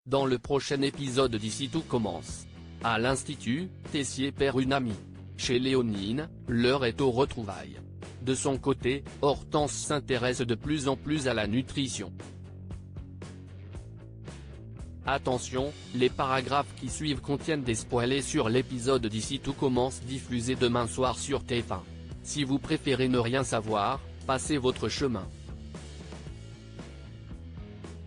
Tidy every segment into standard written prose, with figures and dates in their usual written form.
Dans le prochain épisode d'Ici tout commence. À l'Institut, Tessier perd une amie. Chez Léonine, l'heure est aux retrouvailles. De son côté, Hortense s'intéresse de plus en plus à la nutrition. Attention, les paragraphes qui suivent contiennent des spoilers sur l'épisode d'Ici tout commence diffusé demain soir sur TF1. Si vous préférez ne rien savoir, passez votre chemin.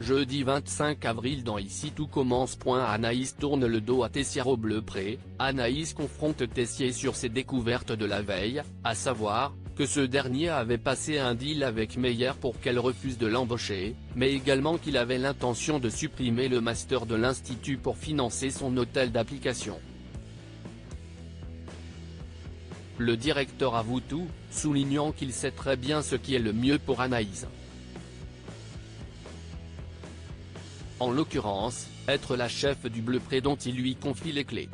Jeudi 25 avril dans Ici tout commence. Anaïs tourne le dos à Tessier au Bleu Pré. Anaïs confronte Tessier sur ses découvertes de la veille, à savoir, que ce dernier avait passé un deal avec Meyer pour qu'elle refuse de l'embaucher, mais également qu'il avait l'intention de supprimer le master de l'Institut pour financer son hôtel d'application. Le directeur avoue tout, soulignant qu'il sait très bien ce qui est le mieux pour Anaïs. En l'occurrence, être la chef du Bleu Pré dont il lui confie les clés.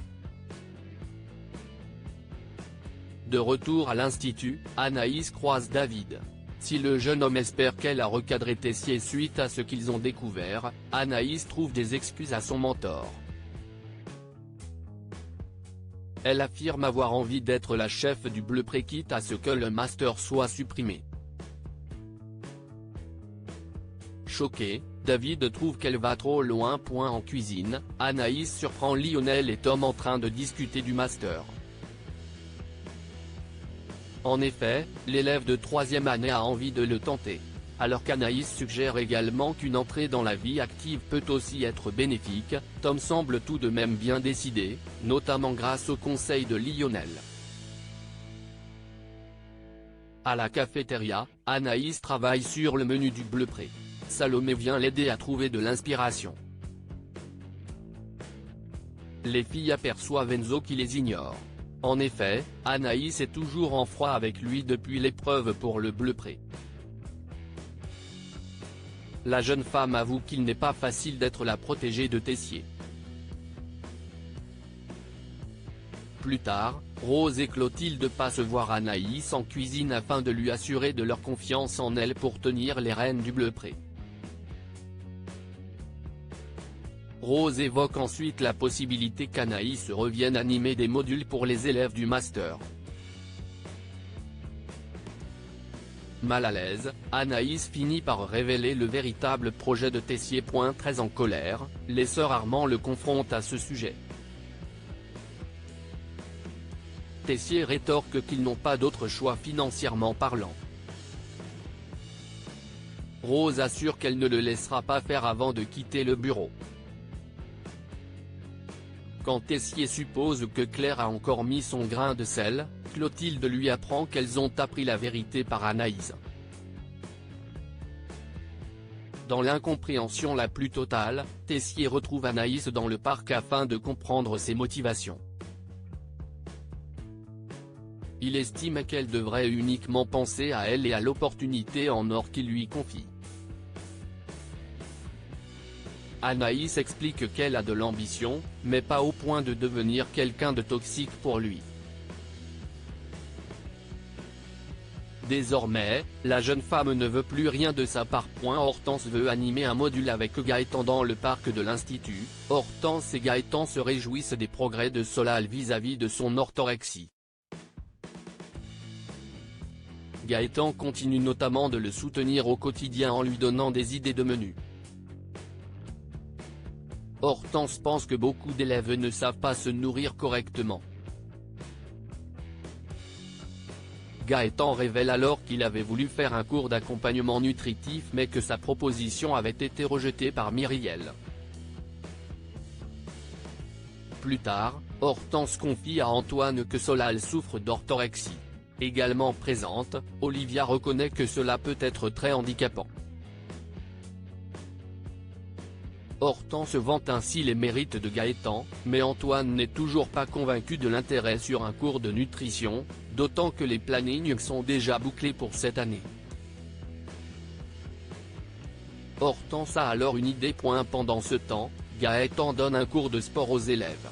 De retour à l'Institut, Anaïs croise David. Si le jeune homme espère qu'elle a recadré Tessier suite à ce qu'ils ont découvert, Anaïs trouve des excuses à son mentor. Elle affirme avoir envie d'être la chef du Bleu Pré quitte à ce que le master soit supprimé. Choqué, David trouve qu'elle va trop loin. En cuisine, Anaïs surprend Lionel et Tom en train de discuter du master. En effet, l'élève de 3e année a envie de le tenter. Alors qu'Anaïs suggère également qu'une entrée dans la vie active peut aussi être bénéfique, Tom semble tout de même bien décidé, notamment grâce au conseil de Lionel. À la cafétéria, Anaïs travaille sur le menu du Bleu Pré. Salomé vient l'aider à trouver de l'inspiration. Les filles aperçoivent Enzo qui les ignore. En effet, Anaïs est toujours en froid avec lui depuis l'épreuve pour le Bleu Pré. La jeune femme avoue qu'il n'est pas facile d'être la protégée de Tessier. Plus tard, Rose et Clotilde passent voir Anaïs en cuisine afin de lui assurer de leur confiance en elle pour tenir les rênes du Bleu Pré. Rose évoque ensuite la possibilité qu'Anaïs revienne animer des modules pour les élèves du master. Mal à l'aise, Anaïs finit par révéler le véritable projet de Tessier. Très en colère, les sœurs Armand le confrontent à ce sujet. Tessier rétorque qu'ils n'ont pas d'autre choix financièrement parlant. Rose assure qu'elle ne le laissera pas faire avant de quitter le bureau. Quand Tessier suppose que Claire a encore mis son grain de sel, Clotilde lui apprend qu'elles ont appris la vérité par Anaïs. Dans l'incompréhension la plus totale, Tessier retrouve Anaïs dans le parc afin de comprendre ses motivations. Il estime qu'elle devrait uniquement penser à elle et à l'opportunité en or qu'il lui confie. Anaïs explique qu'elle a de l'ambition, mais pas au point de devenir quelqu'un de toxique pour lui. Désormais, la jeune femme ne veut plus rien de sa part. Hortense veut animer un module avec Gaëtan dans le parc de l'Institut. Hortense et Gaëtan se réjouissent des progrès de Solal vis-à-vis de son orthorexie. Gaëtan continue notamment de le soutenir au quotidien en lui donnant des idées de menus. Hortense pense que beaucoup d'élèves ne savent pas se nourrir correctement. Gaëtan révèle alors qu'il avait voulu faire un cours d'accompagnement nutritif mais que sa proposition avait été rejetée par Myriel. Plus tard, Hortense confie à Antoine que Solal souffre d'orthorexie. Également présente, Olivia reconnaît que cela peut être très handicapant. Hortense vante ainsi les mérites de Gaëtan, mais Antoine n'est toujours pas convaincu de l'intérêt sur un cours de nutrition, d'autant que les plannings sont déjà bouclés pour cette année. Hortense a alors une idée. Pendant ce temps, Gaëtan donne un cours de sport aux élèves.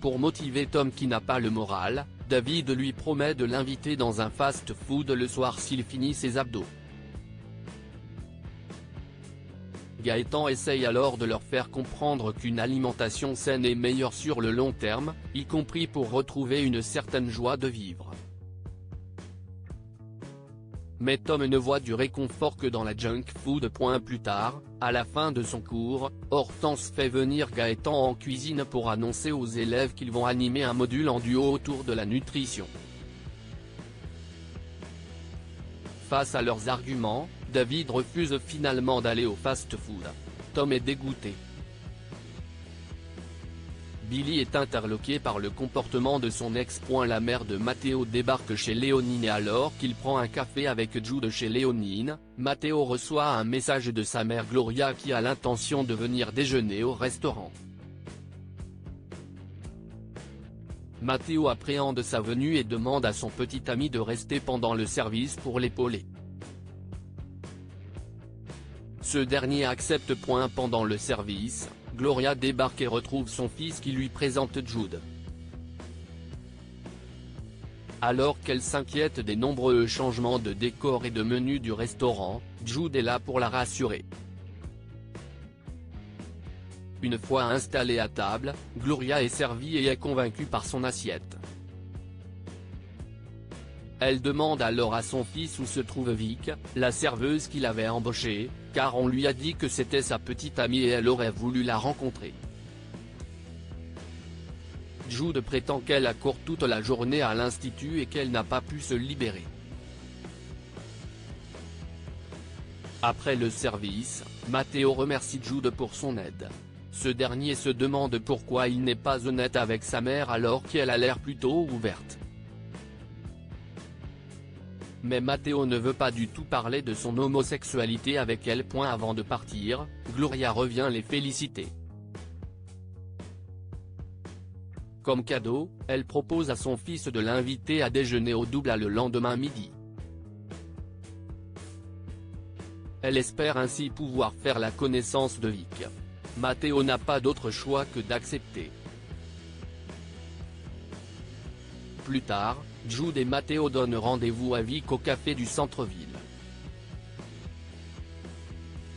Pour motiver Tom qui n'a pas le moral, David lui promet de l'inviter dans un fast-food le soir s'il finit ses abdos. Gaëtan essaye alors de leur faire comprendre qu'une alimentation saine est meilleure sur le long terme, y compris pour retrouver une certaine joie de vivre. Mais Tom ne voit du réconfort que dans la junk food. Plus tard, à la fin de son cours, Hortense fait venir Gaëtan en cuisine pour annoncer aux élèves qu'ils vont animer un module en duo autour de la nutrition. Face à leurs arguments, David refuse finalement d'aller au fast-food. Tom est dégoûté. Billy est interloqué par le comportement de son ex. La mère de Matteo débarque chez Léonine et alors qu'il prend un café avec Jude chez Léonine, Matteo reçoit un message de sa mère Gloria qui a l'intention de venir déjeuner au restaurant. Matteo appréhende sa venue et demande à son petit ami de rester pendant le service pour l'épauler. Ce dernier accepte. Pendant le service, Gloria débarque et retrouve son fils qui lui présente Jude. Alors qu'elle s'inquiète des nombreux changements de décor et de menu du restaurant, Jude est là pour la rassurer. Une fois installée à table, Gloria est servie et est convaincue par son assiette. Elle demande alors à son fils où se trouve Vic, la serveuse qu'il avait embauchée, car on lui a dit que c'était sa petite amie et elle aurait voulu la rencontrer. Jude prétend qu'elle a couru toute la journée à l'institut et qu'elle n'a pas pu se libérer. Après le service, Matteo remercie Jude pour son aide. Ce dernier se demande pourquoi il n'est pas honnête avec sa mère alors qu'elle a l'air plutôt ouverte. Mais Matteo ne veut pas du tout parler de son homosexualité avec elle. Avant de partir, Gloria revient les féliciter. Comme cadeau, elle propose à son fils de l'inviter à déjeuner au double le lendemain midi. Elle espère ainsi pouvoir faire la connaissance de Vic. Matteo n'a pas d'autre choix que d'accepter. Plus tard, Jude et Matteo donnent rendez-vous à Vic au café du centre-ville.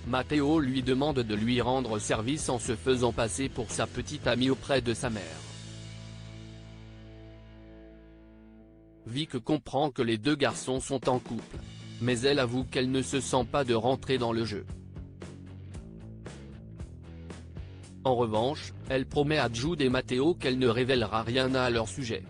Matteo lui demande de lui rendre service en se faisant passer pour sa petite amie auprès de sa mère. Vic comprend que les deux garçons sont en couple, mais elle avoue qu'elle ne se sent pas de rentrer dans le jeu. En revanche, elle promet à Jude et Matteo qu'elle ne révélera rien à leur sujet.